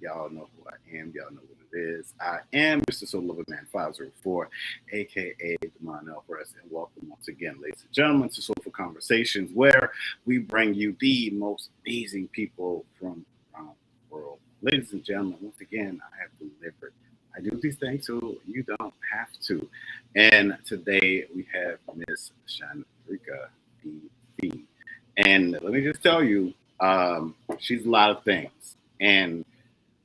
Y'all know who I am. Y'all know what it is. I am Mr. Soul Lover Man 504, aka Demond Alvarez, and welcome once again, ladies and gentlemen, to Soulful Conversations, where we bring you the most amazing people from around the world. Ladies and gentlemen, once again, I have delivered. I do these things so you don't have to. And today we have Miss Chandrika D. And let me just tell you, she's a lot of things. And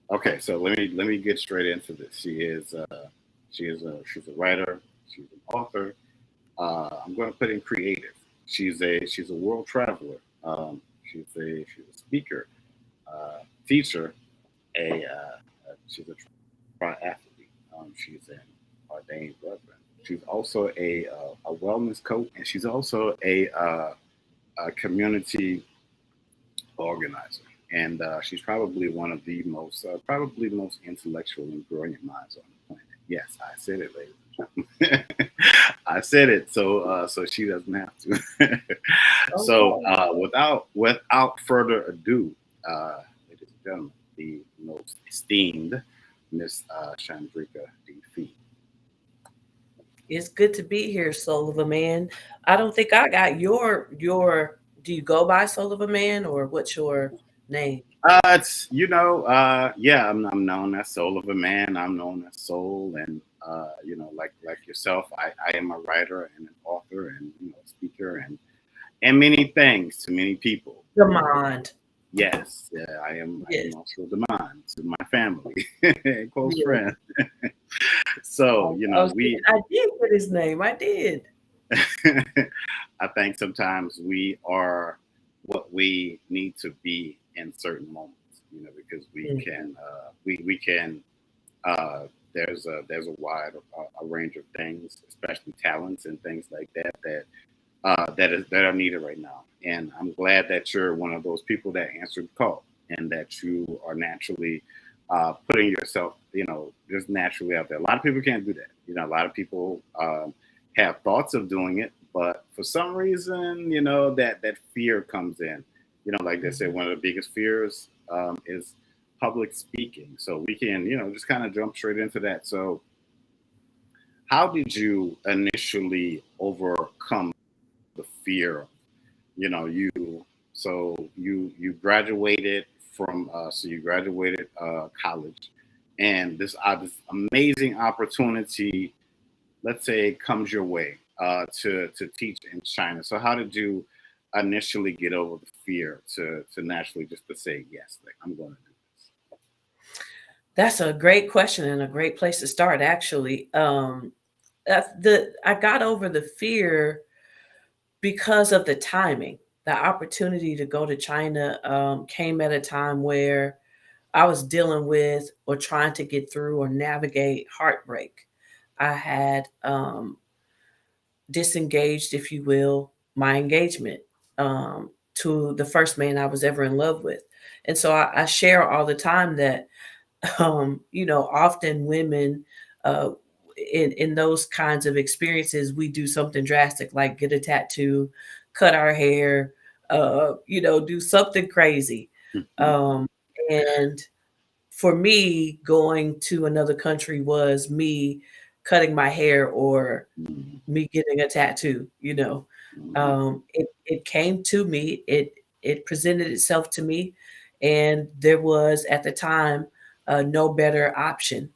okay, so let me get straight into this. She's a writer, she's an author. I'm going to put in creative. She's a world traveler. She's a speaker, teacher, she's a triathlete. She's an ordained reverend. She's also a wellness coach, and she's also a community organizer. And she's probably one of the probably most intellectual and brilliant minds on the planet. Yes, I said it, ladies and gentlemen. I said it, so she doesn't have to. So without further ado, ladies and gentlemen, the most esteemed Miss Chandrika D. It's good to be here, Soul of a Man. I don't think I got your. Do you go by Soul of a Man, or what's your name? It's yeah, I'm known as Soul of a Man. I'm known as Soul, and like yourself, I am a writer and an author and speaker and many things to many people. Demand. Yes, yeah, I am. I Yes. am also the man to my family and close Yes. friends. So I did get his name. I did. I think sometimes we are what we need to be in certain moments, because we Mm. can we can there's a wide a range of things, especially talents and things like that are needed right now. And I'm glad that you're one of those people that answered the call and that you are naturally putting yourself, just naturally out there. A lot of people can't do that. A lot of people have thoughts of doing it, but for some reason, that fear comes in. Like they said, Mhm. one of the biggest fears is public speaking. So we can, just kind of jump straight into that. So, how did you initially overcome the fear? You you graduated from you graduated college, and this amazing opportunity, let's say, comes your way to teach in China. So how did you initially get over the fear to naturally just to say yes, like I'm going to do That's a great question and a great place to start, actually. I got over the fear because of the timing. The opportunity to go to China came at a time where I was dealing with or trying to get through or navigate heartbreak. I had disengaged, if you will, my engagement to the first man I was ever in love with. And so I share all the time that, often women, uh, in those kinds of experiences, we do something drastic like get a tattoo, cut our hair, do something crazy. this? Um, and for me, going to another country was me cutting my hair or me getting a tattoo. It came to me. It presented itself to me, and there was at the time no better option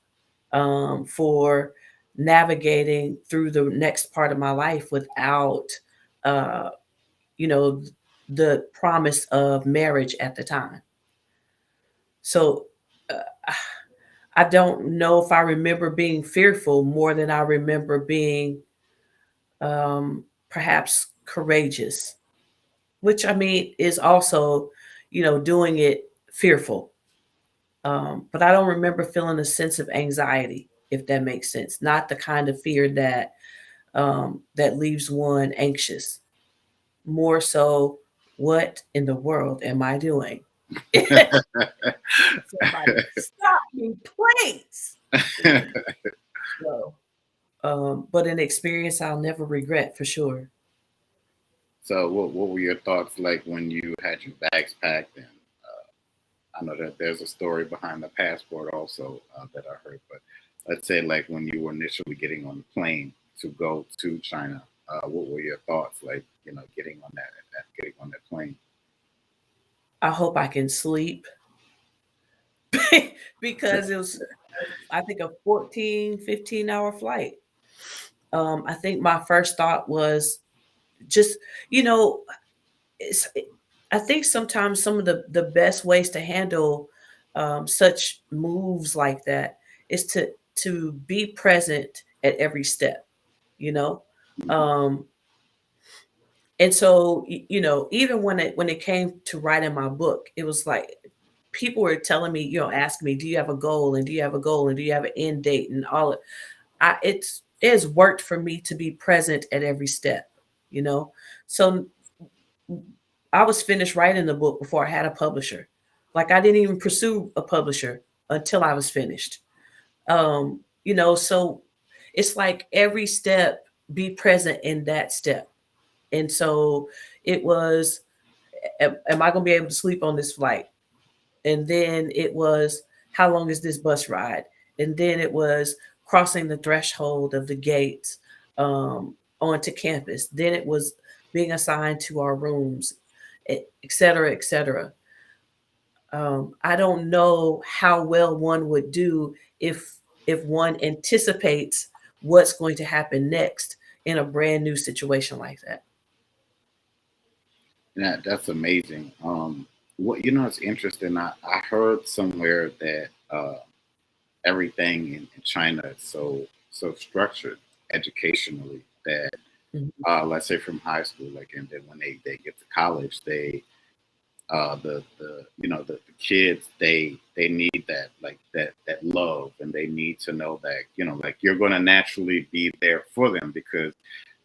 for navigating through the next part of my life without, uh, you know, the promise of marriage at the time. So uh, I don't know if I remember being fearful more than I remember being perhaps courageous, which I mean is also, doing it fearful. But I don't remember feeling a sense of anxiety, if that makes sense. Not the kind of fear that leaves one anxious. More so, what in the world am I doing? Somebody stop me, please. So, but an experience I'll never regret for sure. So what were your thoughts like when you had your bags packed and I know that there's a story behind the passport also that I heard. But let's say like when you were initially getting on the plane to go to China, what were your thoughts like? Getting on that plane. I hope I can sleep because it was, I think, a 14, 15 hour flight. I think my first thought was just, you know, it's, I think sometimes some of the best ways to handle such moves like that is to be present at every step, you know. Mhm. Um, and so even when it came to writing my book, it was like people were telling me, asking me, do you have a goal, and do you have a goal, and do you have an end date, and all it. It has worked for me to be present at every step, you know. So I was finished writing the book before I had a publisher. Like I didn't even pursue a publisher until I was finished. So it's like every step, be present in that step. And so it was, am I going to be able to sleep on this flight? And then it was, how long is this bus ride? And then it was crossing the threshold of the gates onto campus. Then it was being assigned to our rooms, et cetera, et cetera. I don't know how well one would do if one anticipates what's going to happen next in a brand new situation like that. That's amazing. It's interesting. I heard somewhere that everything in China is so structured educationally that Mhm. let's say from high school, like, and then when they get to college, the kids, they need that love, and they need to know that like you're going to naturally be there for them because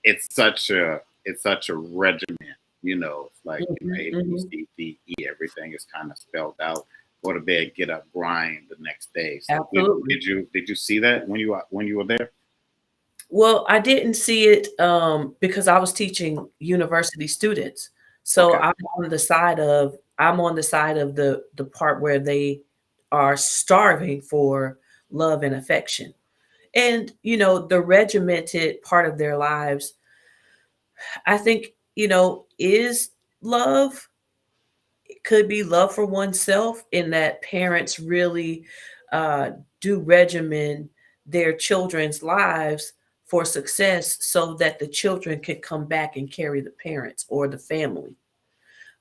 it's such a regiment. It's like Mhm, A B mhm. C D E, everything is kind of spelled out. Go to bed, get up, grind the next day. So Absolutely. did you see that when you were there? Well, I didn't see it because I was teaching university students. So Okay. I'm on the side of the part where they are starving for love and affection. And the regimented part of their lives, I think, is love. It could be love for oneself, in that parents really uh, do regimen their children's lives for success so that the children can come back and carry the parents or the family.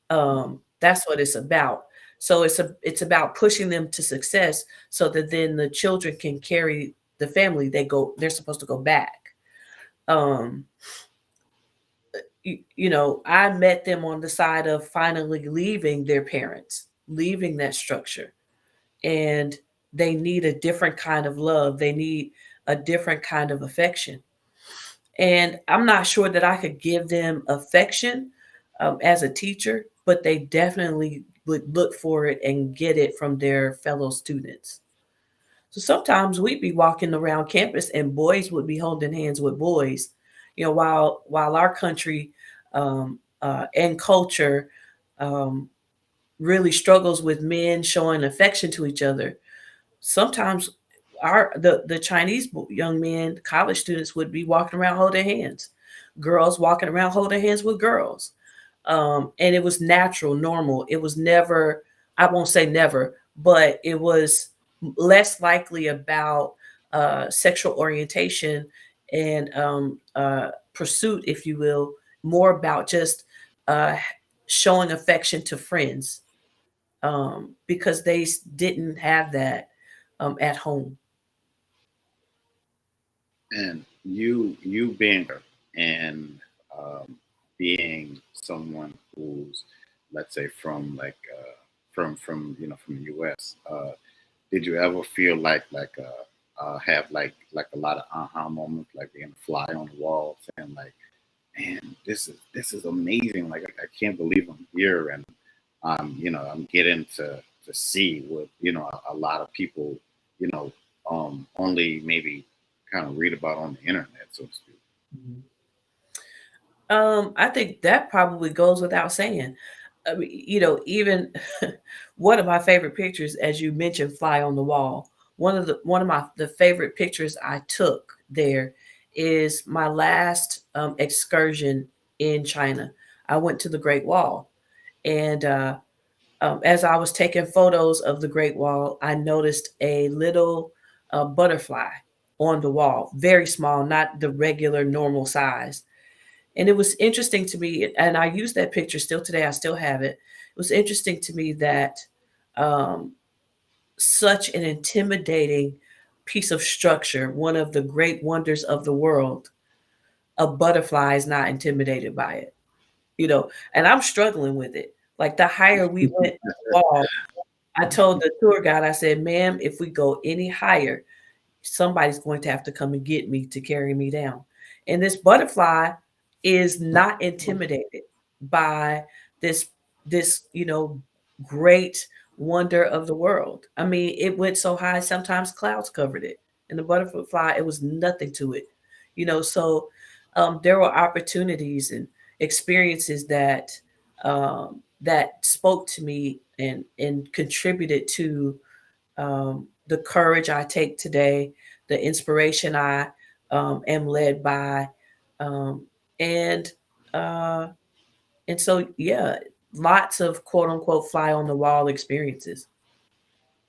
That's what it's about. So it's about pushing them to success so that then the children can carry the family. They're supposed to go back. Um, I met them on the side of finally leaving their parents, leaving that structure, and they need a different kind of love. They need a different kind of affection. And I'm not sure that I could give them affection as a teacher, but they definitely would look for it and get it from their fellow students. So sometimes we'd be walking around campus and boys would be holding hands with boys, while our country and culture um, really struggles with men showing affection to each other. Sometimes the Chinese young men, college students, would be walking around holding hands, girls walking around holding hands with girls, and it was natural, normal. It was never, I won't say never, but it was less likely about sexual orientation and pursuit, if you will, more about just uh, showing affection to friends, because they didn't have that at home. And you being her and being someone who's, let's say, from like from the U.S. Did you ever feel have like a lot of aha moments, like being a fly on the wall, saying like, man, this is amazing. Like I can't believe I'm here, and I'm getting to see what a lot of people you know only maybe kind of read about on the internet, so to speak. Mhm. I think that probably goes without saying. I mean, even one of my favorite pictures, as you mentioned, fly on the wall. One of my the favorite pictures I took there is my last excursion in China. I went to the Great Wall, and as I was taking photos of the Great Wall, I noticed a little butterfly on the wall, very small, not the regular normal size. And it was interesting to me, and I use that picture still today. I still have it. It was interesting to me that um, such an intimidating piece of structure, one of the great wonders of the world, a butterfly is not intimidated by it, and I'm struggling with it. Like the higher we went up the wall, I told the tour guide, I said, ma'am, if we go any higher, somebody's going to have to come and get me to carry me down. And this butterfly is not intimidated by this this great wonder of the world. I mean, it went so high sometimes clouds covered it. And the butterfly, it was nothing to it. So there were opportunities and experiences that spoke to me and contributed to the courage I take today, the inspiration I am led by, um, and uh, and so yeah, lots of quote unquote fly on the wall experiences.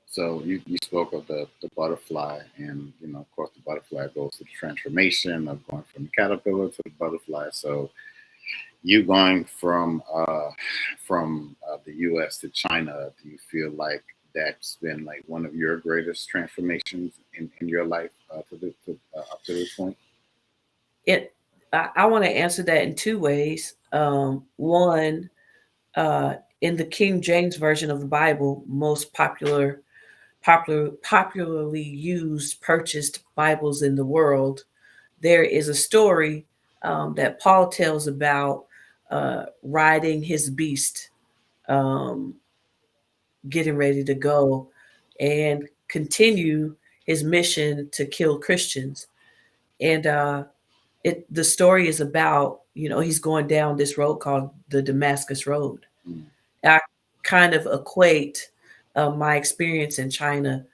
So you spoke of the butterfly, and of course, the butterfly goes through the transformation of going from the caterpillar to the butterfly. So you going from the U.S. to China, do you feel like that's been like one of your greatest transformations in your life up to this point? It I want to answer that in two ways. One, uh, in the King James version of the Bible, most popularly used purchased Bibles in the world, there is a story that Paul tells about riding his beast, um, getting ready to go and continue his mission to kill Christians. And the story is about, he's going down this road called the Damascus Road. Mm, I kind of equate my experience in China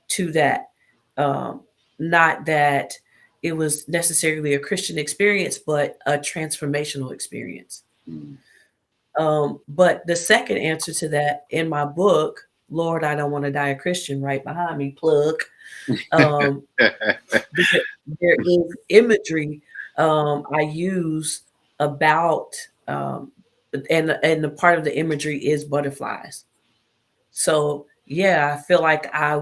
to that. Um, Not that it was necessarily a Christian experience, but a transformational experience. mm. But the second answer to that in my book, Lord, I Don't Want to Die a Christian, right behind me, plug. Um, there, there is imagery I use about, and the part of the imagery is butterflies. So yeah, I feel like I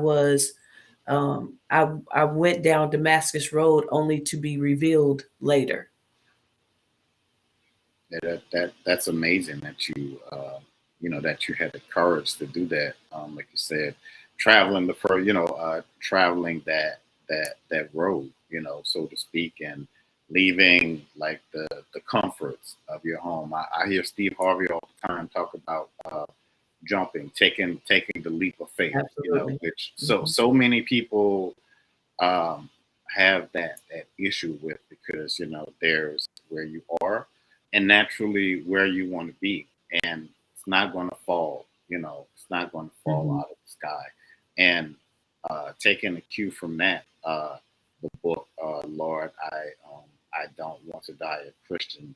went down Damascus Road only to be revealed later. Yeah, that's amazing that that you had the courage to do that. Like you said, traveling the first, traveling that road, so to speak, and leaving like the comforts of your home. I hear Steve Harvey all the time talk about jumping, taking the leap of faith. Absolutely. Which Mhm. so many people um, have that issue with, because there's where you are and naturally where you want to be, and it's not going to fall. It's not going to fall Mhm. out of the sky. And taking a cue from that, the book, Lord, I don't want to die a Christian.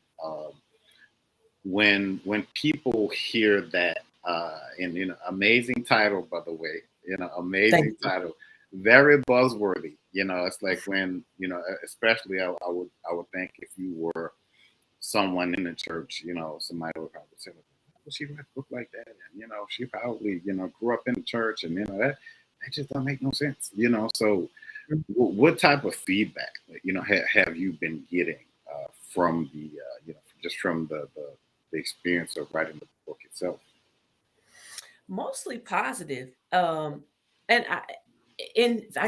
When people hear that, and amazing title, by the way, Thank amazing you. title, very buzzworthy. It's like when especially I would think if you were someone in the church, somebody would probably say, "How would she write a book like that?" And she probably grew up in the church, and that just don't make no sense. So what type of feedback have you been getting from the just from the experience of writing the book itself? Mostly positive. And I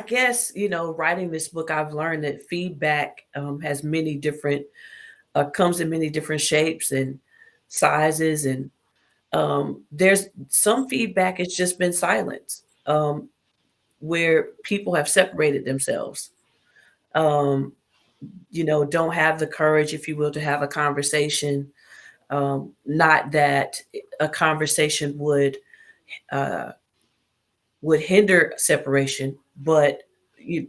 guess, writing this book, I've learned that feedback has many different comes in many different shapes and sizes, and there's some feedback it's just been silence, where people have separated themselves. Um, don't have the courage, if you will, to have a conversation, Not that a conversation uh, would hinder separation, but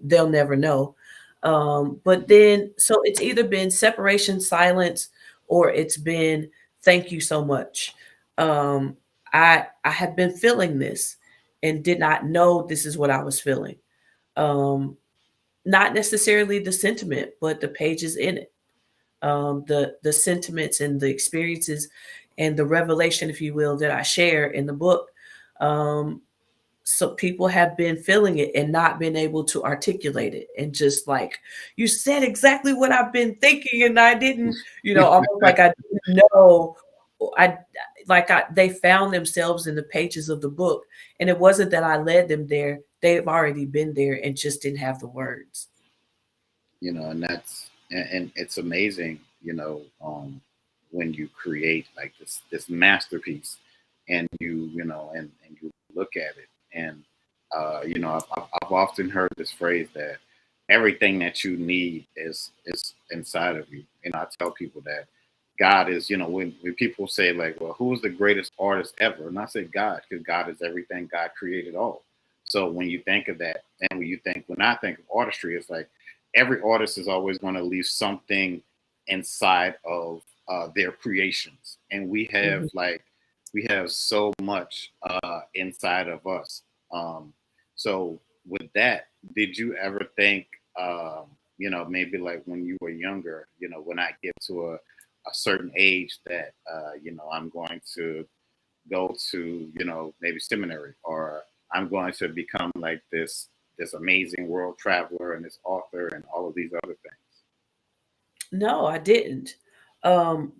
they'll never know. But then, so it's either been separation, silence, or it's been thank you so much. Um, I have been feeling this and did not know this is what I was feeling. Um, Not necessarily the sentiment, but the pages in it, the sentiments and the experiences and the revelation, if you will, that I share in the book. Um, so people have been feeling it and not been able to articulate it, and just like, you said exactly what I've been thinking, and I didn't, almost like I didn't know. I they found themselves in the pages of the book, and it wasn't that I led them there. They've already been there and just didn't have the words. And and it's amazing, when you create like this masterpiece, and and you look at it, and I've often heard this phrase that everything that you need is inside of you. I tell people that God is, when people say like, well, who's the greatest artist ever? And I say God, because God is everything. God created all. So when you think of that, and when I think of artistry, it's like every artist is always going to leave something inside of their creations, and Mhm. we have so much inside of us. Um, so with that, did you ever think, maybe like when you were younger, when I get to a certain age that, I'm going to go to, maybe seminary, or I'm going to become like this amazing world traveler and this author and all of these other things. No, I didn't. Um,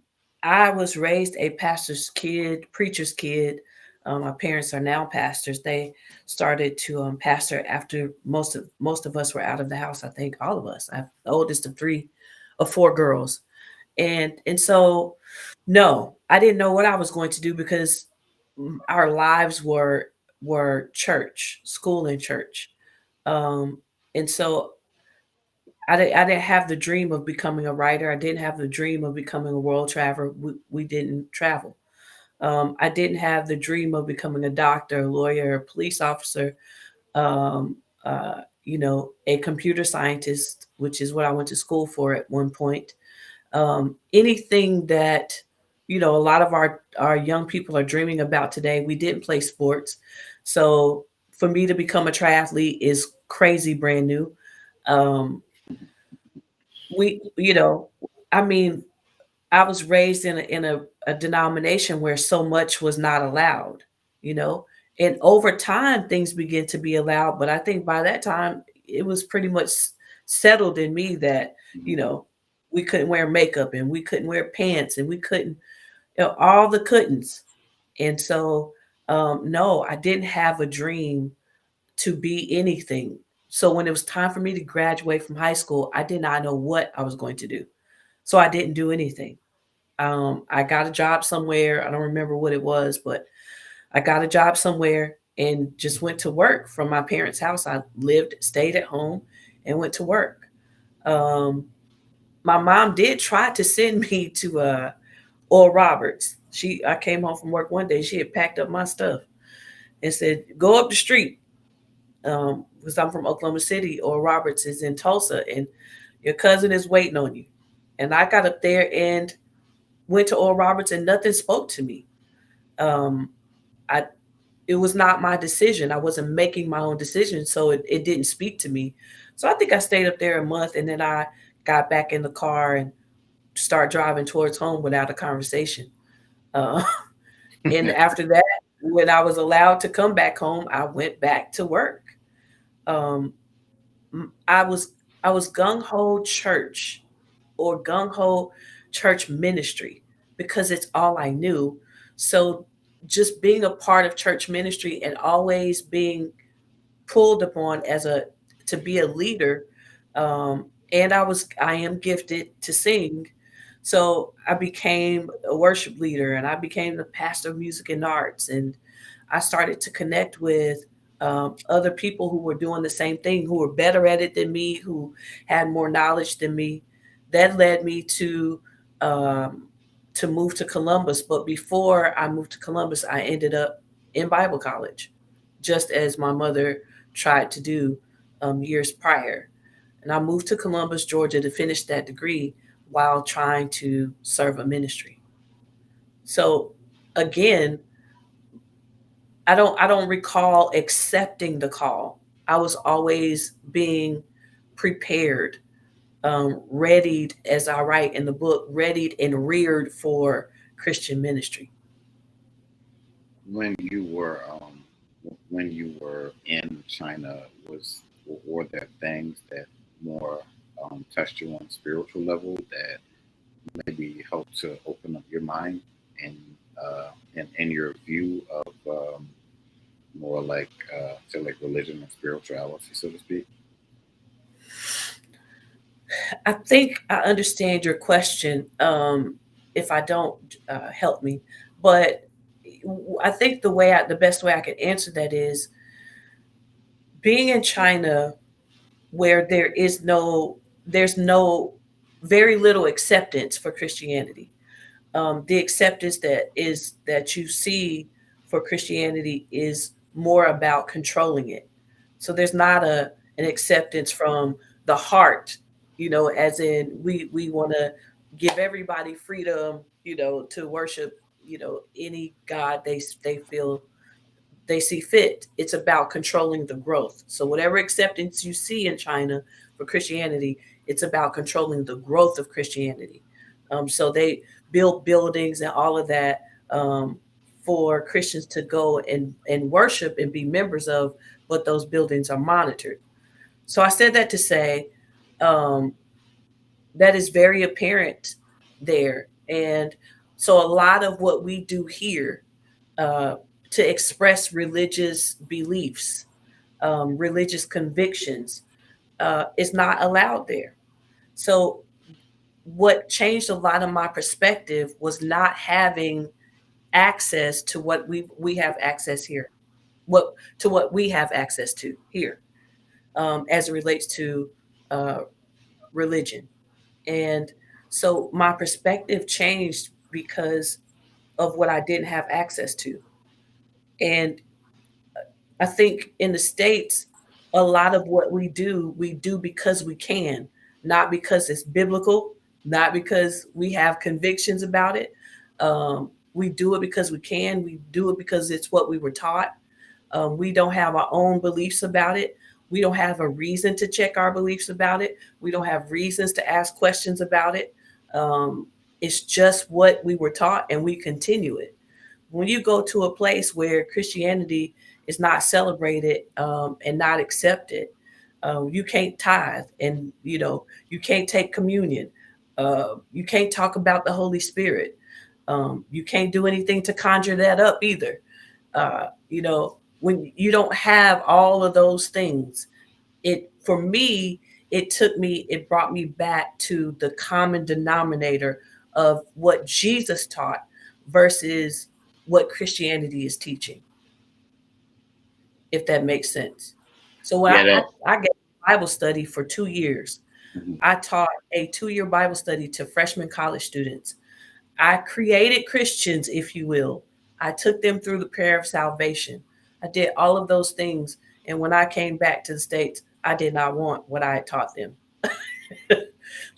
I was raised a pastor's kid, preacher's kid. My parents are now pastors. They started to pastor after most of us were out of the house. I think all of us. I'm the oldest of four girls, and so no, I didn't know what I was going to do because our lives were church, school, and church. Um, and so I didn't have the dream of becoming a writer. I didn't have the dream of becoming a world traveler. We didn't travel. I didn't have the dream of becoming a doctor, a lawyer, a police officer, um, a computer scientist, which is what I went to school for at one point. Anything that, a lot of our young people are dreaming about today. We didn't play sports. So for me to become a triathlete is crazy brand new. Um, we I mean, I was raised in a denomination where so much was not allowed, you know and over time things begin to be allowed, but I think by that time it was pretty much settled in me that you Mhm. know we couldn't wear makeup and we couldn't wear pants and we couldn't, all the couldn'ts. And so no, I didn't have a dream to be anything. So when it was time for me to graduate from high school, I did not know what I was going to do. So I didn't do anything. I got a job somewhere. I don't remember what it was, but I got a job somewhere and just went to work from my parents' house. I stayed at home, and went to work. Um, my mom did try to send me to Oral Roberts. I came home from work one day. She had packed up my stuff and said, "Go up the street." Because I'm from Oklahoma City. Oral Roberts is in Tulsa, and your cousin is waiting on you. And I got up there and went to Oral Roberts, and nothing spoke to me. Um, I It was not my decision. I wasn't making my own decision, so it didn't speak to me. So I think I stayed up there a month, and then I got back in the car and start driving towards home without a conversation. Uh, and after that, when I was allowed to come back home, I went back to work. Um, I was I was gung ho church, or gung ho church ministry, because it's all I knew. So just being a part of church ministry and always being pulled upon as a to be a leader, and I am gifted to sing, so I became a worship leader and I became the pastor of music and arts, and I started to connect with other people who were doing the same thing, who were better at it than me, who had more knowledge than me. That led me to um, to move to Columbus. But before I moved to Columbus, I ended up in Bible college, just as my mother tried to do years prior. And I moved to Columbus, Georgia to finish that degree while trying to serve a ministry. So again, I don't recall accepting the call. I was always being prepared, readied, as I write in the book, readied and reared for Christian ministry. When you were in China, was were there things that more touched you on a spiritual level that maybe helped to open up your mind and and your view of more like say like religion and spirituality, so to speak? I think I understand your question. If I don't, help me. But I think the best way I could answer that is being in China, where there's no, very little acceptance for Christianity. The acceptance that you see for Christianity is more about controlling it. So there's not an acceptance from the heart, as in we want to give everybody freedom, to worship, any God they feel they see fit. It's about controlling the growth. So whatever acceptance you see in China for Christianity, it's about controlling the growth of Christianity. So they build buildings and all of that, for Christians to go and worship and be members of, but those buildings are monitored. So I said that to say, um, that is very apparent there. And so a lot of what we do here, uh, to express religious beliefs, religious convictions, is not allowed there. So, what changed a lot of my perspective was not having access to what we have access here, what to what we have access to here, as it relates to uh, religion. And so my perspective changed because of what I didn't have access to. And I think in the States, a lot of what we do because we can, not because it's biblical, not because we have convictions about it. We do it because we can. We do it because it's what we were taught. We don't have our own beliefs about it. We don't have a reason to check our beliefs about it. We don't have reasons to ask questions about it. Um, it's just what we were taught, and we continue it. When you go to a place where Christianity is not celebrated, and not accepted, you can't tithe, and you can't take communion. You can't talk about the Holy Spirit. You can't do anything to conjure that up either. When you don't have all of those things, it for me, it brought me back to the common denominator of what Jesus taught versus what Christianity is teaching, if that makes sense. So when Yeah, that. I gave Bible study for 2 years, Mhm. I taught a 2 year Bible study to freshman college students. I created Christians, if you will. I took them through the prayer of salvation. I did all of those things. And when I came back to the States, I did not want what I had taught them.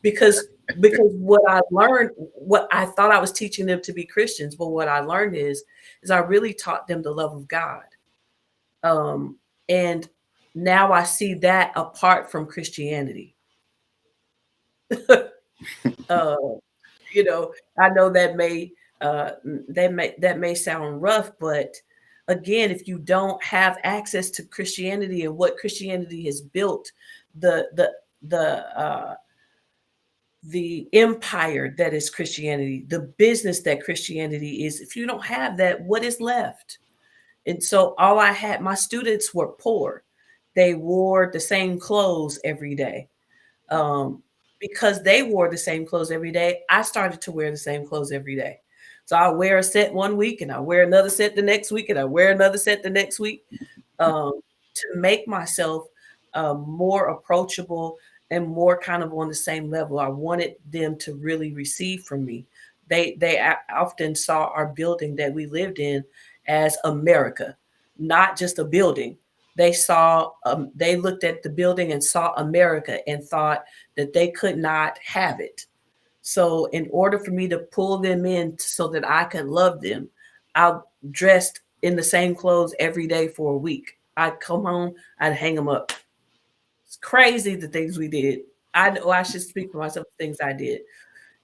because because what I learned, what I thought I was teaching them to be Christians, but what I learned is I really taught them the love of God. Um, and now I see that apart from Christianity. uh, you know, I know that may sound rough, but again, if you don't have access to Christianity and what Christianity has built, the the the the empire that is Christianity, the business that Christianity is, if you don't have that, what is left? And so all I had, my students were poor. They wore the same clothes every day. um, because they wore the same clothes every day, I started to wear the same clothes every day. So I wear a set one week and I wear another set the next week and I wear another set the next week, um, to make myself, more approachable and more kind of on the same level. I wanted them to really receive from me They often saw our building that we lived in as America, not just a building. They looked at the building and saw America and thought that they could not have it. So in order for me to pull them in so that I could love them, I dressed in the same clothes every day for a week. I'd come home, I'd hang them up. It's crazy the things we did. I know I should speak for myself, the things I did.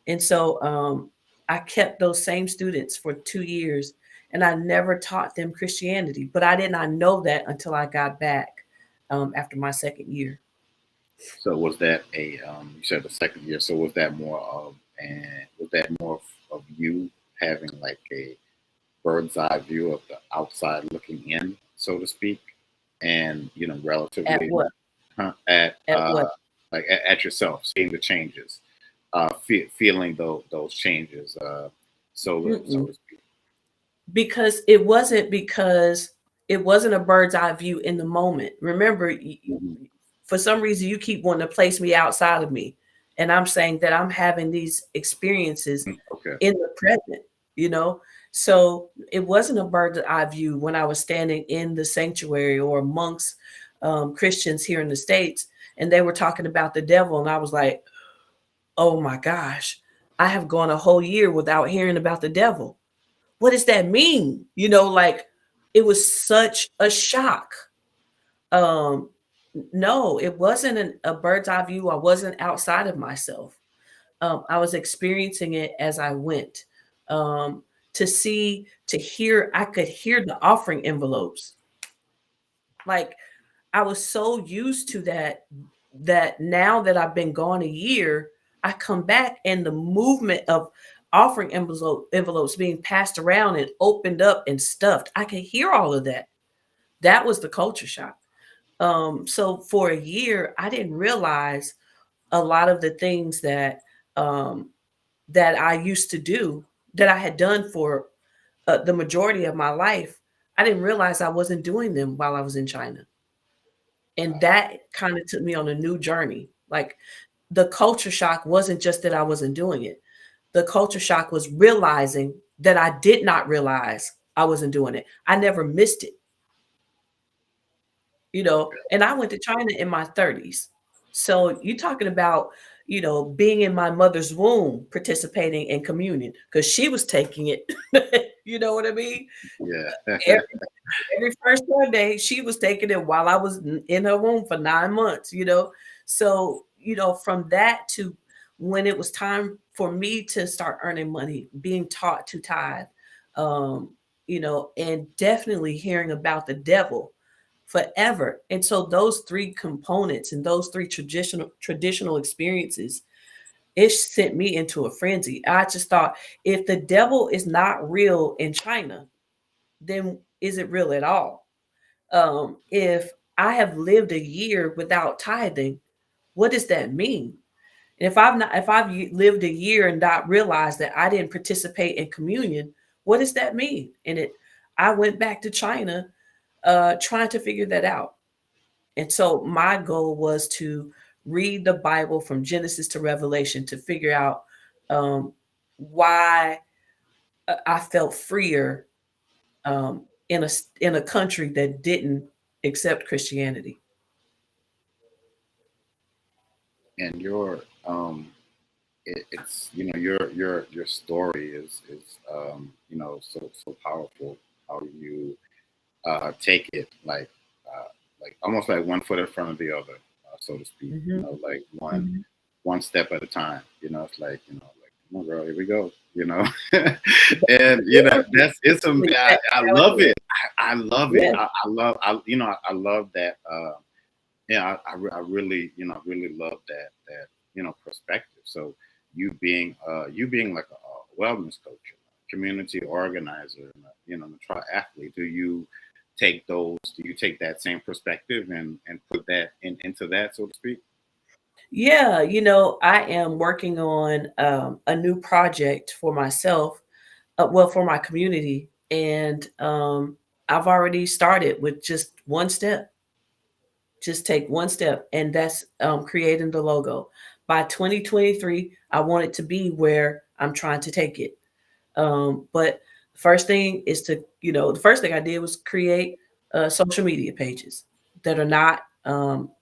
And so I kept those same students for 2 years, and I never taught them Christianity. But I did not know that until I got back after my second year. So was that a you said the second year? So was that more of of you having like a bird's eye view of the outside looking in, so to speak, and At relatively what? at At what? at yourself, seeing the changes, feeling those changes, so Mm-mm. to speak. Because it wasn't a bird's eye view in the moment. Remember, Hmm. for some reason you keep wanting to place me outside of me, and I'm saying that I'm having these experiences Okay. in the present, you know. So it wasn't a bird's eye view when I was standing in the sanctuary or amongst Christians here in the States, and they were talking about the devil, and I was like, oh my gosh, I have gone a whole year without hearing about the devil. What does that mean? Like, it was such a shock. um no, it wasn't a bird's eye view. I wasn't outside of myself. I was experiencing it as I went. um to see, to hear, I could hear the offering envelopes. Like, I was so used to that now that I've been gone a year, I come back and the movement of offering envelopes being passed around and opened up and stuffed, I can hear all of that. That was the culture shock. So for a year, I didn't realize a lot of the things um, that I used to do, that I had done for the majority of my life. I didn't realize I wasn't doing them while I was in China, and that kind of took me on a new journey. Like, the culture shock wasn't just that I wasn't doing it. The culture shock was realizing that I did not realize I wasn't doing it. I never missed it, and I went to China in my 30s. So you talking about, being in my mother's womb, participating in communion because she was taking it. You know what I mean? Yeah. Every first Sunday, she was taking it while I was in her womb for 9 months. So, from that to when it was time for me to start earning money, being taught to tithe, um, and definitely hearing about the devil forever. And so those three components and those three traditional experiences, it sent me into a frenzy. I just thought, if the devil is not real in China, then is it real at all? If I have lived a year without tithing, what does that mean? And if I've lived a year and not realized that I didn't participate in communion, what does that mean? I went back to China, trying to figure that out. And so my goal was to read the Bible from Genesis to Revelation to figure out um, why I felt freer um, in a country that didn't accept Christianity. And it's your story is so powerful. How you take it like almost like one foot in front of the other, so to speak. Hmm. Like Hmm. one step at a time. It's like like, come on, girl, here we go. And that's it's some. Exactly I how it love is. it. I love it. Yeah. I love. I love that. Yeah, I really, really love that perspective. So you being like a wellness coach, a community organizer, and and a triathlete, do you take that same perspective and put that into that, so to speak? Yeah, I am working on a new project for myself, well, for my community, and I've already started with just one step. Just take one step, and that's creating the logo. By 2023, I want it to be where I'm trying to take it. But the first thing is to, the first thing I did was create social media pages that are not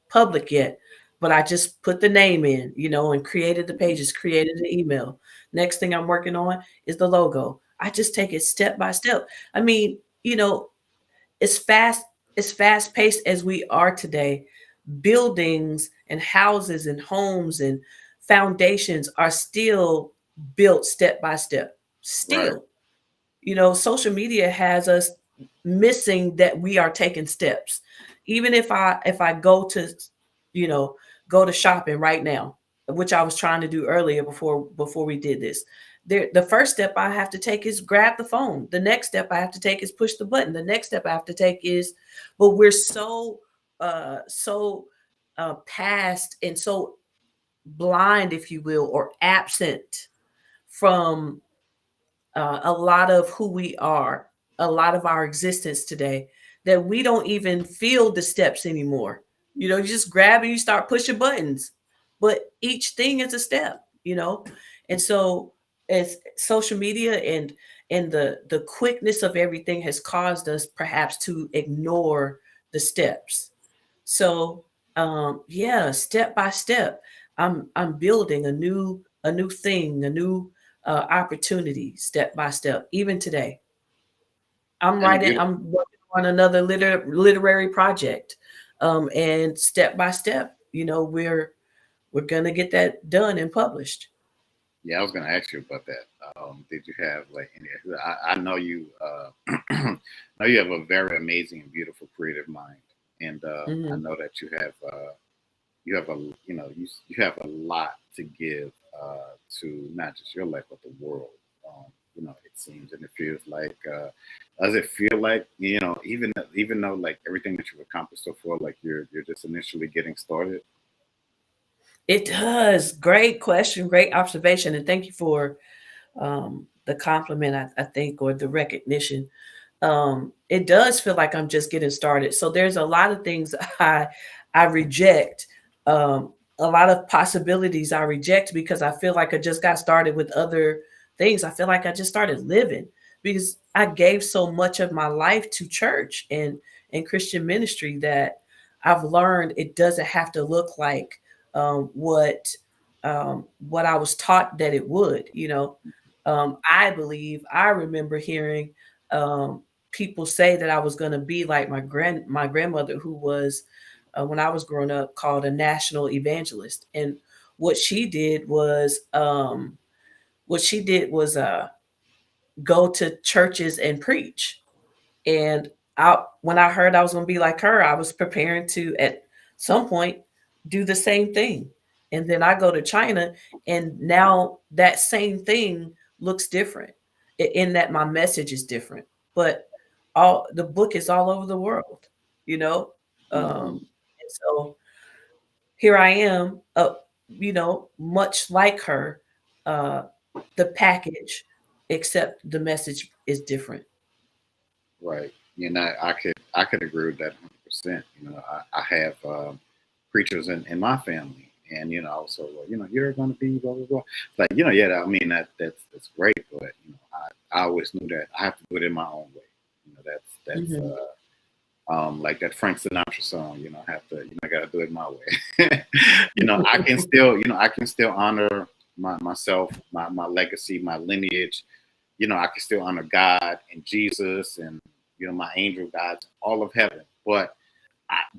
public yet, but I just put the name in, and created the pages, created an email. Next thing I'm working on is the logo. I just take it step by step. I mean, as fast as fast paced as we are today, buildings and houses and homes and foundations are still built step by step. Right. Still, social media has us missing that we are taking steps. Even if I go to, you know go to shopping right now, which I was trying to do earlier before we did this. The first step I have to take is grab the phone. The next step I have to take is push the button. The next step I have to take is, but we're so past and so blind, if you will, or absent from a lot of who we are, a lot of our existence today, that we don't even feel the steps anymore. You just grab and you start pushing buttons, but each thing is a step. And so, as social media and the quickness of everything has caused us perhaps to ignore the steps. So, yeah, step by step, I'm building a new thing, a new opportunity, step by step. Even today, And the beauty, I'm working on another literary project, and step by step, we're gonna get that done and published. yeah, I was going to ask you about that. Did you have like any? I know you. Know you have a very amazing and beautiful creative mind, and I Hmm. know that you have a you have a lot to give to not just your life but the world. It seems and it feels like. Does it feel like even though like everything that you've accomplished so far, like you're just initially getting started? It does. Great question, great observation, and thank you for the compliment. I think, or the recognition. It does feel like I'm just getting started. So there's a lot of things I reject, a lot of possibilities I reject because I feel like I just got started with other things. I feel like I just started living because I gave so much of my life to church and Christian ministry that I've learned it doesn't have to look like um, what what I was taught that it would. I remember hearing um, people say that I was going to be like my grandmother, who was, when I was growing up, called a national evangelist. And what she did was what she did was go to churches and preach. And when I heard I was going to be like her, I was preparing to at some point do the same thing. And then I go to China, and now that same thing looks different, in that my message is different. But all the book is all over the world, you know. Hmm. And so here I am, much like her, uh, the package, except the message is different. Right. I could agree with that 100%. I have preachers in my family, and also you're going to be blah blah blah. Like yeah, I mean that's great, but I always knew that I have to do it in my own way. That's Hmm. like that Frank Sinatra song. I have to I got to do it my way. I can still honor myself, my legacy, my lineage. I can still honor God and Jesus and my angel gods, all of heaven. But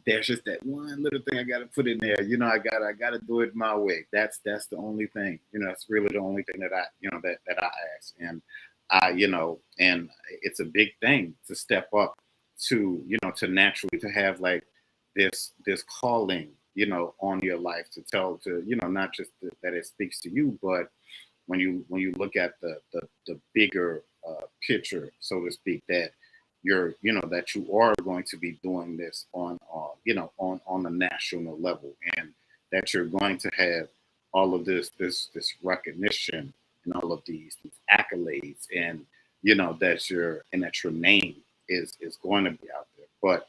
there's just that one little thing I got to put in there. I got to do it my way. That's the only thing. That's really the only thing that I ask. And and it's a big thing to step up to naturally to have like this calling on your life to tell to not just that it speaks to you, but when you look at the bigger picture, so to speak, that that you are going to be doing this on on a national level, and that you're going to have all of this recognition and all of these accolades, and that your name is going to be out there. But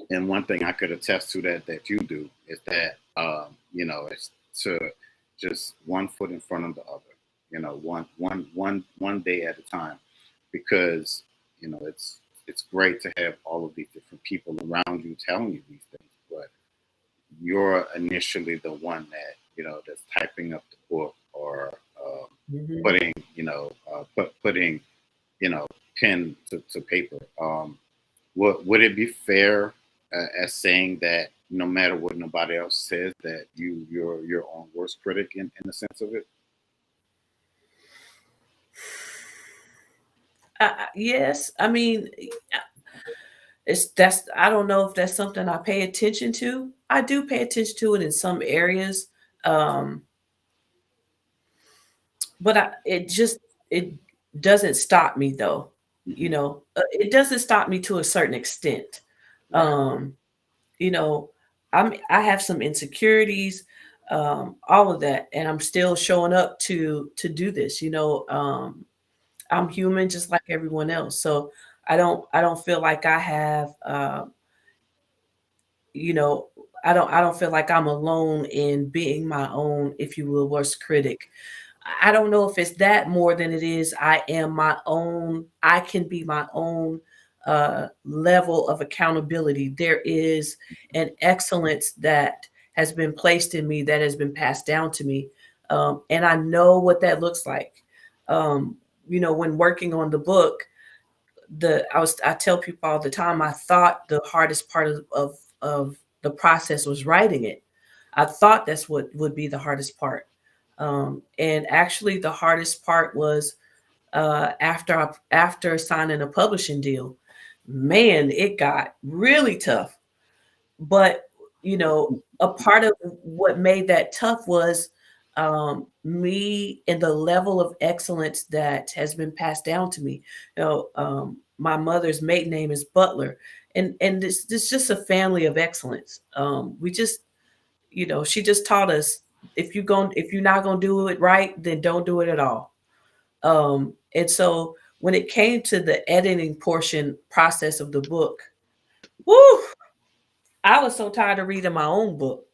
and one thing I could attest to that you do, is that it's to just one foot in front of the other. one day at a time, because it's great to have all of these different people around you telling you these things, but you're initially the one that that's typing up the book, or Hmm. putting putting you know pen to paper. Would it be fair, as saying that no matter what nobody else says, that you're your own worst critic in the sense of it? Yes, I mean, that's I don't know if that's something I pay attention to. I do pay attention to it in some areas, um, but it doesn't stop me though. Hmm. It doesn't stop me to a certain extent. Right. Um, you know, I have some insecurities, all of that, and I'm still showing up to do this. I'm human just like everyone else, so I don't feel like I have you know, I don't feel like I'm alone in being my own, if you will, worst critic. I don't know if it's that more than it is I can be my own level of accountability. There is an excellence that has been placed in me, that has been passed down to me. And I know what that looks like. Um, when working on the book, I tell people all the time, I thought the hardest part of the process was writing it. I thought that's what would be the hardest part. And actually the hardest part was after signing a publishing deal. Man, it got really tough. But, a part of what made that tough was me and the level of excellence that has been passed down to me. My mother's maiden name is Butler, and this just a family of excellence. We just, she just taught us, if you're not gonna do it right, then don't do it at all. And so when it came to the editing portion process of the book, whoo, I was so tired of reading my own book.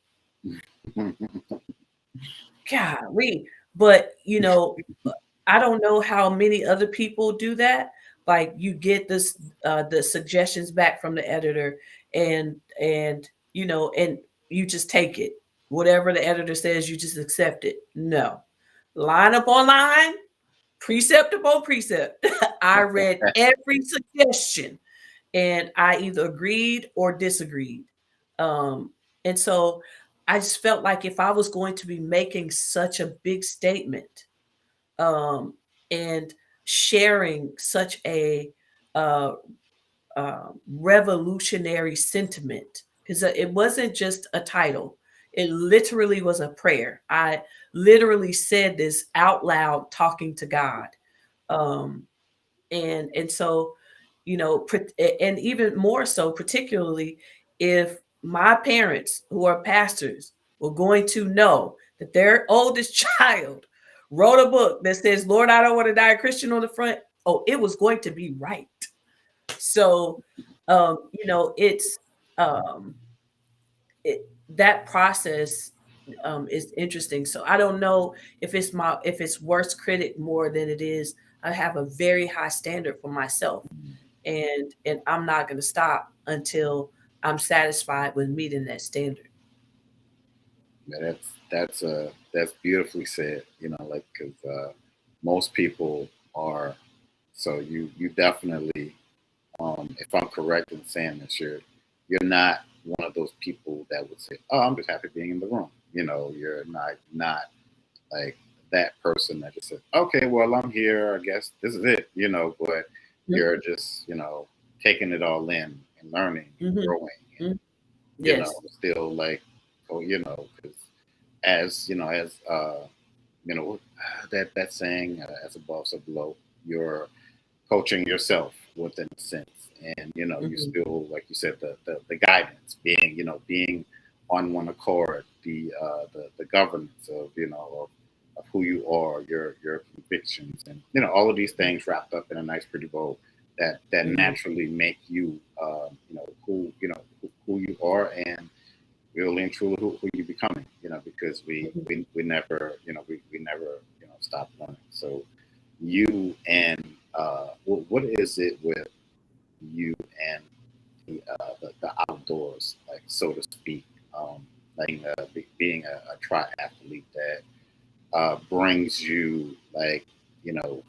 Golly. But, I don't know how many other people do that. Like you get the suggestions back from the editor, and you just take it. Whatever the editor says, you just accept it. No. Line upon line, precept upon precept. I read every suggestion and I either agreed or disagreed. Um, and so I just felt like if I was going to be making such a big statement, um, and sharing such a uh, revolutionary sentiment, because it wasn't just a title, it literally was a prayer. I literally said this out loud, talking to God. Um, and so and even more so, particularly if my parents, who are pastors, were going to know that their oldest child wrote a book that says, Lord, I don't want to die a Christian on the front. Oh, it was going to be right. So it's um that process is interesting. So I don't know if it's worst critic more than it is. I have a very high standard for myself, and I'm not going to stop until I'm satisfied with meeting that standard. Yeah, that's beautifully said. Like, because most people are. So you definitely, if I'm correct in saying this, you're not one of those people that would say, "Oh, I'm just happy being in the room." You're not like that person that just said, "Okay, well, I'm here. I guess this is it." But you're just taking it all in and learning and Mm-hmm. growing, and Hmm. Yes. still like, oh, because as that saying, as above so below, you're coaching yourself within a sense, and you Hmm. still, like you said, the guidance, being on one accord, the governance of of who you are, your convictions, and all of these things wrapped up in a nice pretty bow that Hmm. naturally make you who you are, and really and truly who you're becoming, because we Hmm. we, we never we never stop running. So you and what is it with you and the outdoors, like so to speak, like being a triathlete that brings you like you know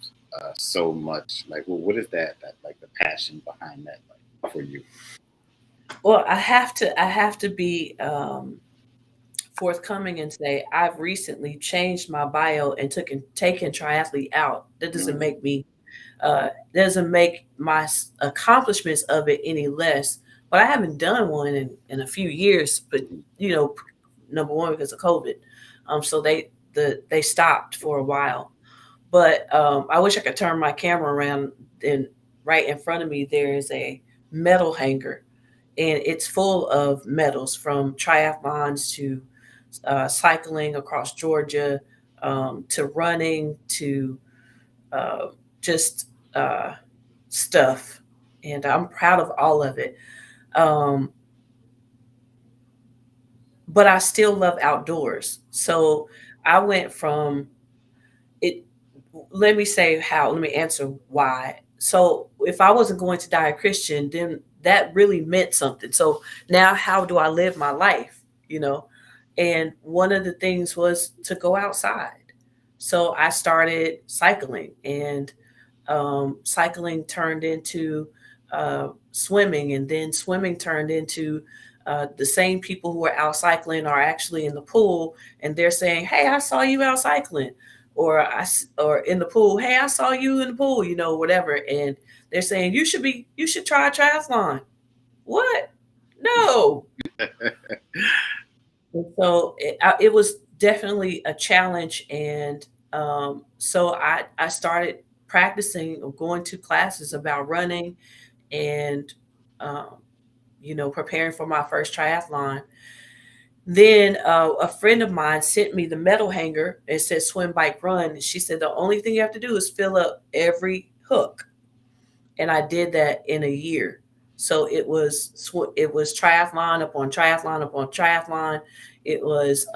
so much like well, what is that like the passion behind that like for you? Well, I have to be forthcoming and say I've recently changed my bio and taken triathlete out. That doesn't Mm-hmm. make me doesn't make my accomplishments of it any less. But I haven't done one in a few years. But you know, number one because of COVID, so they stopped for a while. But I wish I could turn my camera around and right in front of me there is a medal hanger, and it's full of medals from triathlons to cycling across Georgia, to running to uh, just stuff, and I'm proud of all of it. Um, but I still love outdoors, so I went from it. Let me say how. Let me answer why. So if I wasn't going to die a Christian, then that really meant something. So now, how do I live my life? You know, and one of the things was to go outside. So I started cycling, and cycling turned into swimming, and then swimming turned into the same people who are out cycling are actually in the pool, and they're saying, "Hey, I saw you out cycling," or in the pool, "Hey, I saw you in the pool," whatever, and they're saying you should try a triathlon. What? No. And so it was definitely a challenge, and so I started practicing or going to classes about running, and um, preparing for my first triathlon. Then a friend of mine sent me the medal hanger. It said swim, bike, run. And she said the only thing you have to do is fill up every hook, and I did that in a year. So it was triathlon upon triathlon upon triathlon. It was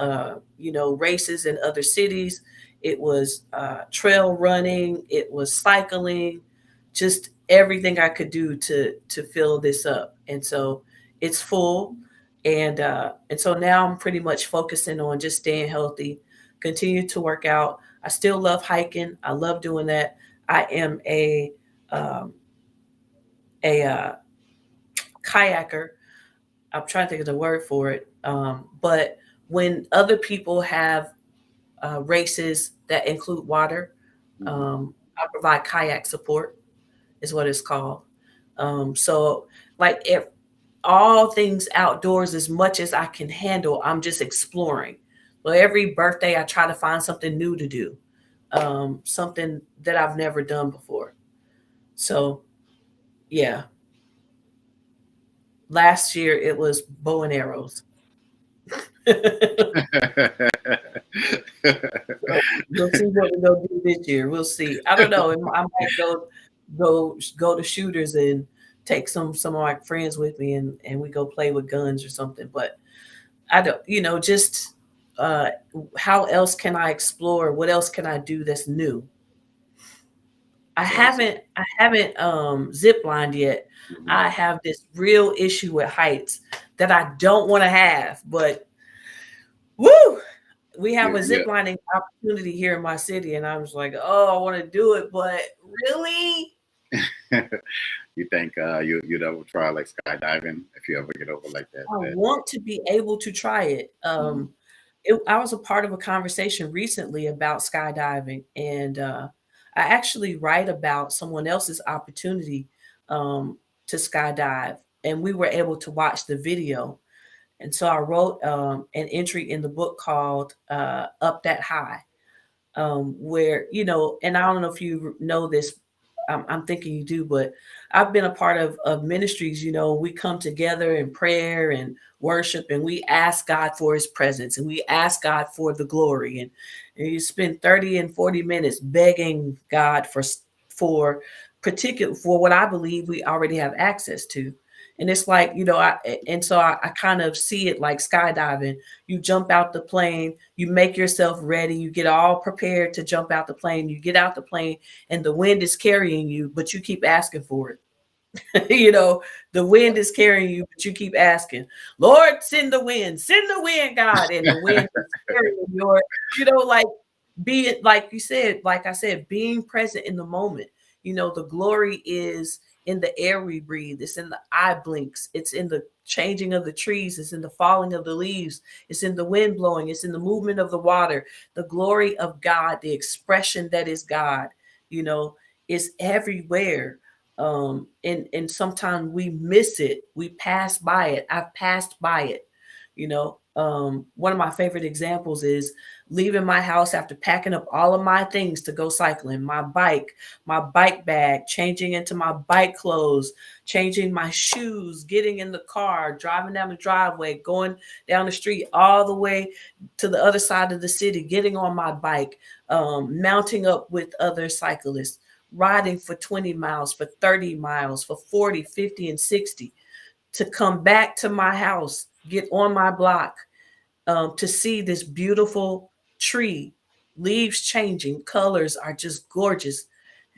races in other cities. It was trail running. It was cycling, just everything I could do to fill this up. And so it's full, and so now I'm pretty much focusing on just staying healthy, continue to work out. I still love hiking. I love doing that. I am um, a kayaker. I'm trying to think of the word for it. But when other people have races that include water, Mm-hmm. I provide kayak support, is what it's called. So, like, if all things outdoors, as much as I can handle, I'm just exploring. Well, every birthday, I try to find something new to do, something that I've never done before. So, yeah, last year it was bow and arrows. So we'll see what we're gonna do this year. We'll see. I don't know. I might go to shooters and take some of my friends with me, and we go play with guns or something. But I don't, just uh, how else can I explore? What else can I do that's new? so I haven't zip lined yet. mhm. I have this real issue with heights that I don't want to have, but woo, we have a Yeah, zip lining opportunity here in my city, and I was like, oh, I want to do it, but really, yeah. You think you'd ever try like skydiving if you ever get over like that? I That want to be able to try it. mhm. I was a part of a conversation recently about skydiving, and I actually write about someone else's opportunity um, to skydive, and we were able to watch the video. And so I wrote an entry in the book called "Up That High," where and I don't know if you know this. I'm thinking you do, but I've been a part of ministries. We come together in prayer and worship, and we ask God for His presence, and we ask God for the glory, and you spend 30 and 40 minutes begging God for particular for what I believe we already have access to. And it's like, and so I kind of see it like skydiving. You jump out the plane, you make yourself ready, you get all prepared to jump out the plane, you get out the plane, and the wind is carrying you, but you keep asking for it. The wind is carrying you, but you keep asking, Lord, send the wind, God. And the wind is carrying like, be it like you said, like I said, being present in the moment. The glory is in the air we breathe, it's in the eye blinks, it's in the changing of the trees, it's in the falling of the leaves, it's in the wind blowing, it's in the movement of the water. The glory of God, the expression that is God, you know is everywhere. And sometimes we miss it, we pass by it. I've passed by it. One of my favorite examples is leaving my house after packing up all of my things to go cycling, my bike bag, changing into my bike clothes, changing my shoes, getting in the car, driving down the driveway, going down the street all the way to the other side of the city, getting on my bike, mounting up with other cyclists, riding for 20 miles, for 30 miles, for 40, 50, and 60, to come back to my house, get on my block, to see this beautiful tree, leaves changing, colors are just gorgeous.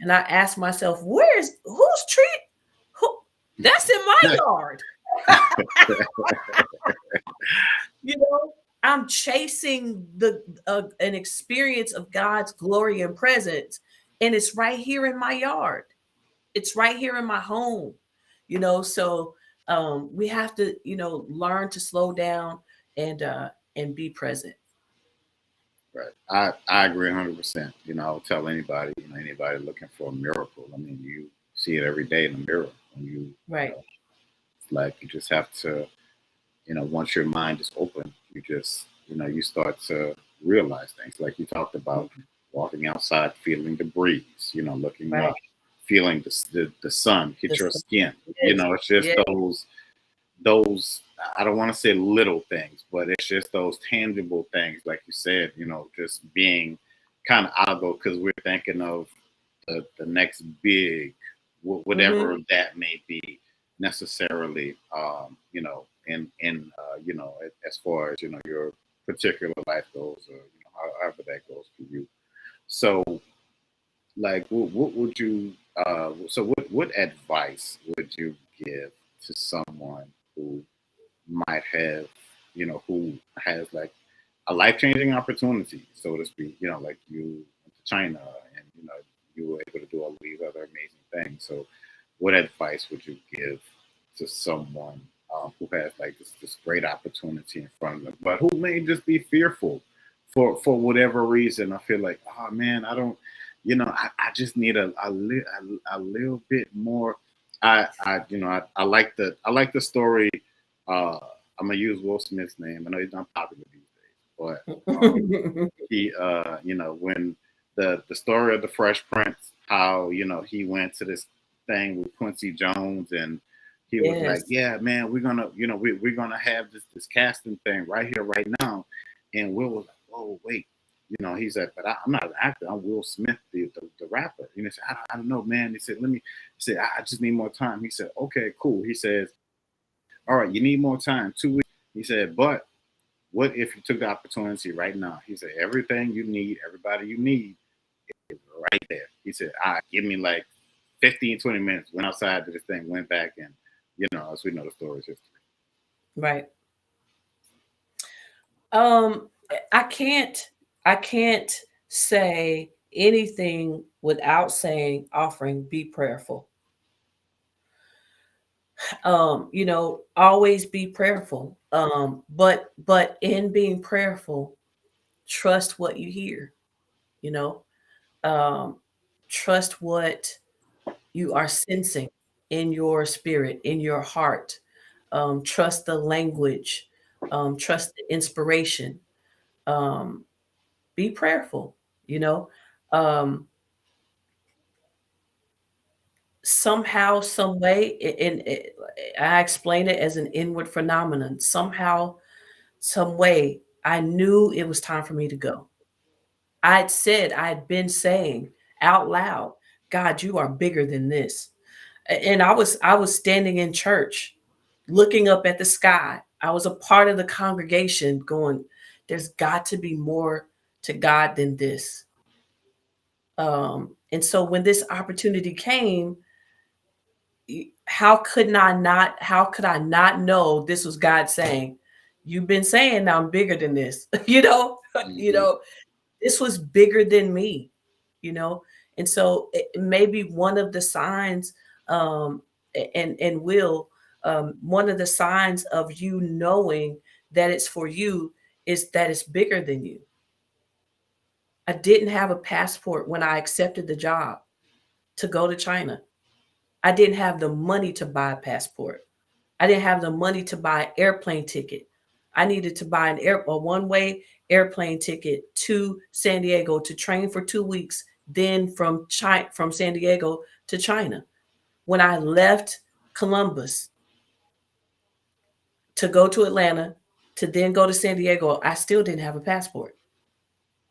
And I ask myself, where's whose tree? Who, that's in my yard. you know, I'm chasing the an experience of God's glory and presence, and it's right here in my yard. It's right here in my home. So we have to, learn to slow down and and be present. Right. I agree 100%. I'll tell anybody, anybody looking for a miracle. I mean, you see it every day in the mirror. When Right. it's like you just have to, once your mind is open, you just, you start to realize things. Like you talked about, walking outside, feeling the breeze, looking Right. up, feeling the sun hit The your sun. skin. Yes. It's just Yes. those I don't want to say little things, but it's just those tangible things, like you said, just being kind of out of those, because we're thinking of the next big, whatever Hmm. that may be necessarily, as far as your particular life goes, or however that goes for you. So, like, what would you? What advice would you give to someone who might have, who has like a life changing opportunity, so to speak, like you went to China, and, you were able to do all these other amazing things. So, what advice would you give to someone who has like this great opportunity in front of them, but who may just be fearful for whatever reason? I feel like, oh man, I don't, I just need a little bit more. I like the story. Uh, I'm gonna use Will Smith's name. I know he's not popular these days, but he, when the story of the Fresh Prince, how he went to this thing with Quincy Jones, and he was like, Yes. "Yeah, man, we're gonna, we're gonna have this casting thing right here, right now," and Will was like, "Whoa, wait." He said, "But I'm not an actor. I'm Will Smith, the rapper." He said, I don't know, man." He said, "Let me." He said, I just need more time." He said, "Okay, cool." He says, "All right, you need more time, 2 weeks." He said, "But what if you took the opportunity right now?" He said, "Everything you need, everybody you need is right there." He said, "All right, give me like 15, 20 minutes." Went outside to this thing, went back, and, as we know, the story is history. Right. Um, I can't say anything without saying offering be prayerful. Always be prayerful. But in being prayerful, trust what you hear, you know. Um, trust what you are sensing in your spirit, in your heart. Trust the language, trust the inspiration. Um, be prayerful, you know. Um, somehow, some way, I explain it as an inward phenomenon. Somehow, some way, I knew it was time for me to go. I had been saying out loud, God, you are bigger than this. And I was standing in church. looking up at the sky. I was a part of the congregation going, there's got to be more to God than this. And so when this opportunity came, how could I not know this was God saying, you've been saying I'm bigger than this, you Hmm. know, this was bigger than me, you know? And so it may be one of the signs, um, and will, one of the signs of you knowing that it's for you is that it's bigger than you. I didn't have a passport when I accepted the job to go to China. I didn't have the money to buy a passport. I didn't have the money to buy an airplane ticket. I needed to buy a one-way airplane ticket to San Diego to train for 2 weeks, then from San Diego to China. When I left Columbus to go to Atlanta to then go to San Diego, I still didn't have a passport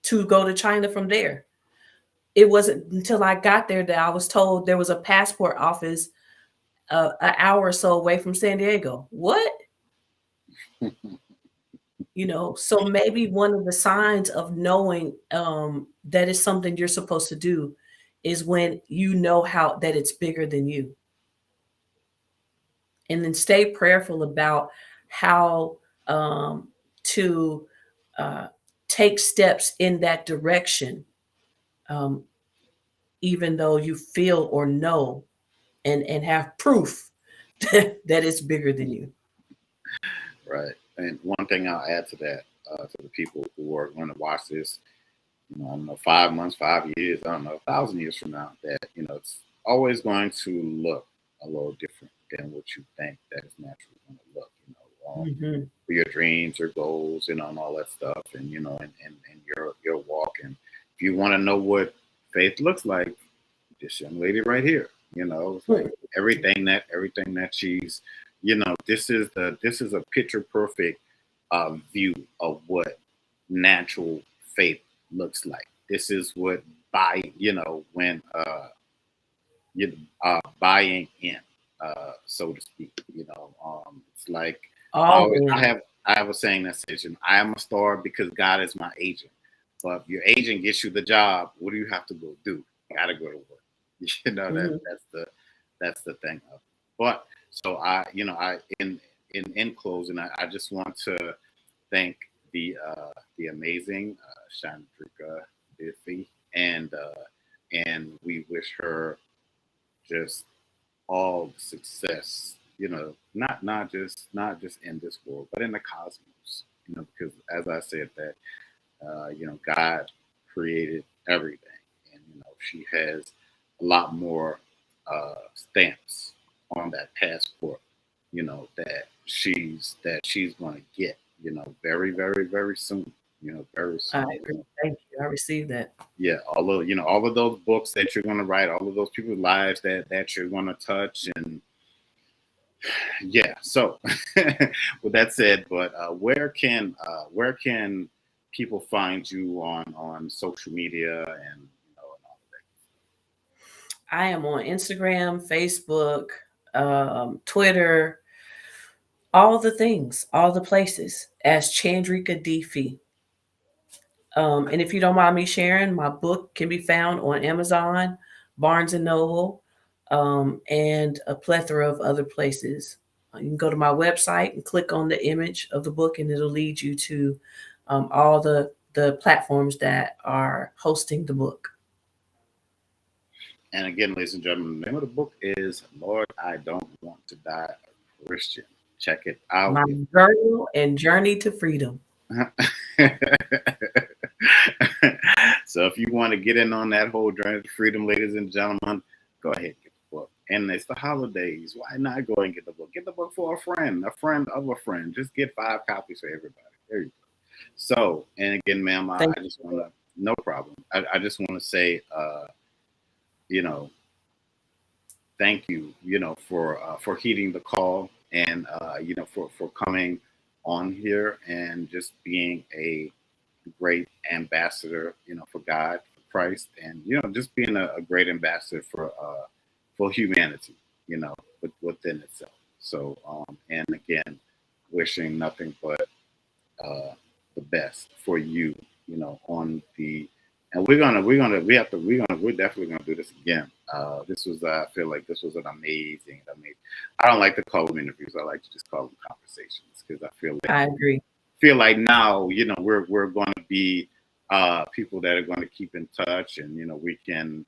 to go to China from there. It wasn't until I got there that I was told there was a passport office an hour or so away from San Diego. What? So maybe one of the signs of knowing that is something you're supposed to do is when you know how that it's bigger than you, and then stay prayerful about how to uh, take steps in that direction, um, even though you feel or know and have proof that it's bigger than you. Right. And one thing I'll add to that, for the people who are going to watch this, I don't know, 5 months, 5 years, I don't know, 1,000 years from now, that it's always going to look a little different than what you think that is naturally going to look. Hmm. For your dreams or goals, and all that stuff, and your walk. And if you want to know what faith looks like, this young lady right here, it's like everything that she's, this is a picture perfect view of what natural faith looks like. This is what when you buying in, so to speak. It's like All in. I have a saying that says, I am a star because God is my agent. But if your agent gets you the job, what do you have to go do? You got to go to work. Hmm. That's the thing. But so in closing, I just want to thank the amazing Chandrika Diffie, and we wish her just all the success, not just in this world, but in the cosmos. Because as I said that, God created everything, and she has a lot more stamps on that passport, that she's going to get, very, very, very soon, very I soon. agree. Thank you. I received that. Yeah, all of those books that you're going to write, all of those people's lives that you're going to touch, and yeah. So, with that said, but where can people find you on social media and all I am on Instagram, Facebook, Twitter, all the things, all the places as Chandrika Defi. And if you don't mind me sharing, my book can be found on Amazon, Barnes and Noble, and a plethora of other places. You can go to my website and click on the image of the book, and it'll lead you to all the platforms that are hosting the book. that? And again, ladies and gentlemen, the name of the book is "Lord, I Don't Want to Die a Christian." Check it out. My journal and journey to freedom. So if you want to get in on that whole journey to freedom, ladies and gentlemen, go ahead and get the book. And it's the holidays. Why not go and get the book? Get the book for a friend of a friend. Just get 5 copies for everybody. There you go. So, and again, ma'am, I Thank just want to, no problem. I just want to say, you know, thank you, for heeding the call, and for coming on here and just being a great ambassador, for God, for Christ, and just being a great ambassador for humanity, within itself. So, and again, wishing nothing but the best for you, you know, on the, and we're definitely gonna do this again. This was, I feel like this was an amazing. I don't like to call them interviews. I like to just call them conversations because I agree. feel like now, you know, we're going to be people that are going to keep in touch, and you know, we can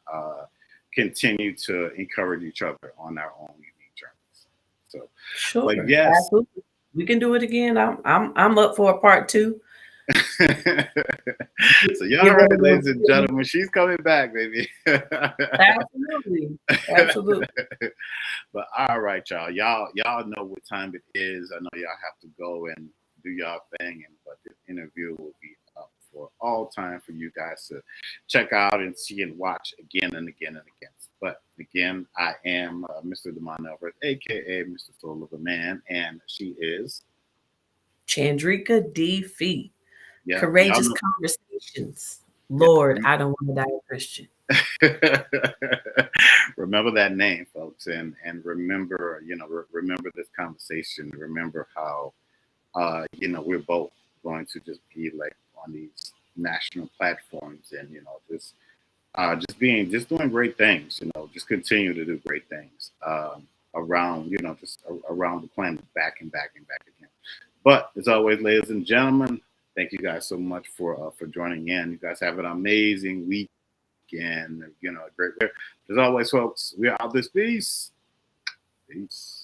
continue to encourage each other on our own unique journeys. So, but Sure, yes. absolutely. We can do it again. I'm up for a part two. So y'all Give heard it, us ladies and gentlemen. She's coming back, baby. absolutely, absolutely. But all right, y'all know what time it is. I know y'all have to go and do y'all thing, and but this interview will be up for all time for you guys to check out and see and watch again and again and again. But again, I am Mr. Demond Everett, aka Mr. Soul of a Man, and she is, Chandrika D. Fee. yeah, y'all Courageous know, conversations. yeah. Lord, I don't want to die a Christian. Remember that name, folks, and remember, you know, remember this conversation. Remember how, you know, we're both going to just be like on these national platforms, and you know, just doing great things. You know, just continue to do great things around, you know, just around the planet, back and back and back again. But as always, ladies and gentlemen, thank you guys so much for joining in. You guys have an amazing week, and you know, a great. As always, folks, we are out this piece. Peace.